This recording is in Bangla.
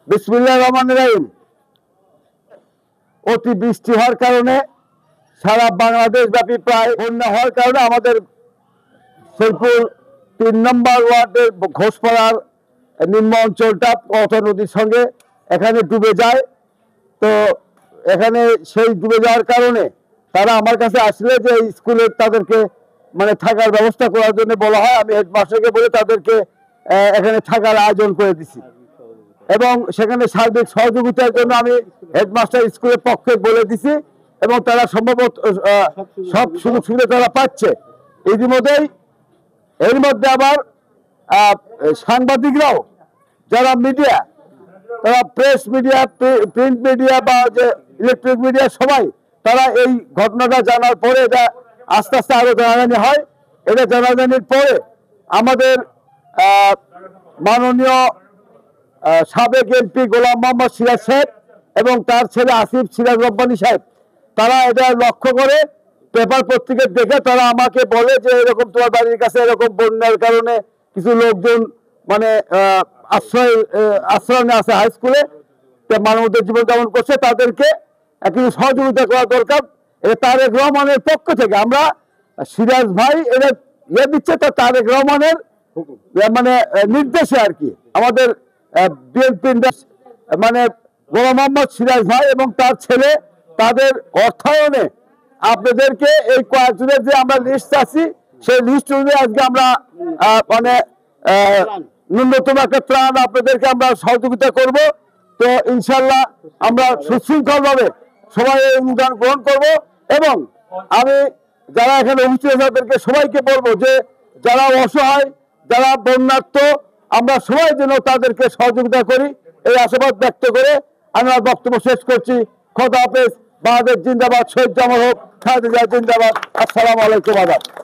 বিসমিল্লাহির রহমানির রহিম। অতি বৃষ্টি হওয়ার কারণে সারা বাংলাদেশ ব্যাপী প্রায় বন্যা হওয়ার কারণে আমাদের শেরপুর ৩ নম্বর ওয়ার্ডের ঘোষপাড়ার নিম্ন অঞ্চলটা পথা নদীর সঙ্গে এখানে ডুবে যায়। তো এখানে সেই ডুবে যাওয়ার কারণে তারা আমার কাছে আসলে যে স্কুলে তাদেরকে মানে থাকার ব্যবস্থা করার জন্য বলা হয়। আমি হেডমাস্টারকে বলে তাদেরকে এখানে থাকার আয়োজন করে দিছি এবং সেখানে সার্বিক সহযোগিতার জন্য আমি হেডমাস্টার স্কুলের পক্ষে বলে দিছি এবং তারা সম্ভবত সব সুযোগ সুবিধা তারা পাচ্ছে। ইতিমধ্যেই এর মধ্যে আবার সাংবাদিকরাও যারা মিডিয়া, তারা প্রেস মিডিয়া, প্রিন্ট মিডিয়া বা যে ইলেকট্রিক মিডিয়া সবাই তারা এই ঘটনাটা জানার পরে এটা আস্তে আস্তে আরো জানাজানি হয়। এটা জানাজানির পরে আমাদের মাননীয় সাবেক এমপি গোলাম মোহাম্মদ সিরাজ সাহেব এবং তার ছেলে আসিফ সিরাজ রব্বানী সাহেব তারা এটা লক্ষ্য করে পেপার পত্রিকা দেখে তারা আমাকে বলে যে এরকম তোমার বাড়ির কাছে এরকম বন্যার কারণে কিছু লোকজন মানে আশ্রয় আছে হাই স্কুলে মানবতার জীবন যাপন করছে, তাদেরকে কিছু সহযোগিতা করা দরকার। তারেক রহমানের পক্ষ থেকে আমরা সিরাজ ভাই এটা দিচ্ছে, তারেক রহমানের মানে নির্দেশে আর কি আমাদের বিএনপি মানে গোলাম মোহাম্মদ সিরাজ ভাই এবং তার ছেলে তাদের অর্থায়নে আপনাদেরকে এই কয়েকজনের যে আমরা লিস্ট আছি সেই লিস্ট অনুযায়ী আজকে আমরা মানে ন্যূনতম একটা ত্রাণ আপনাদেরকে আমরা সহযোগিতা করব। তো ইনশাল্লাহ আমরা সুশৃঙ্খল ভাবে সবাই এই অনুদান গ্রহণ করব এবং আমি যারা এখানে উপস্থিত আছে তাদেরকে সবাইকে বলবো যে যারা অসহায়, যারা বন্যার্থ, আমরা সবাই যেন তাদেরকে সহযোগিতা করি এই আশাবাদ ব্যক্ত করে আমি আমার বক্তব্য শেষ করছি। খোদা হাফেজ। বাংলাদেশ জিন্দাবাদ। শহীদ জামাল হোক। খালেদা জিয়া জিন্দাবাদ। আসসালামু আলাইকুম। আদাব।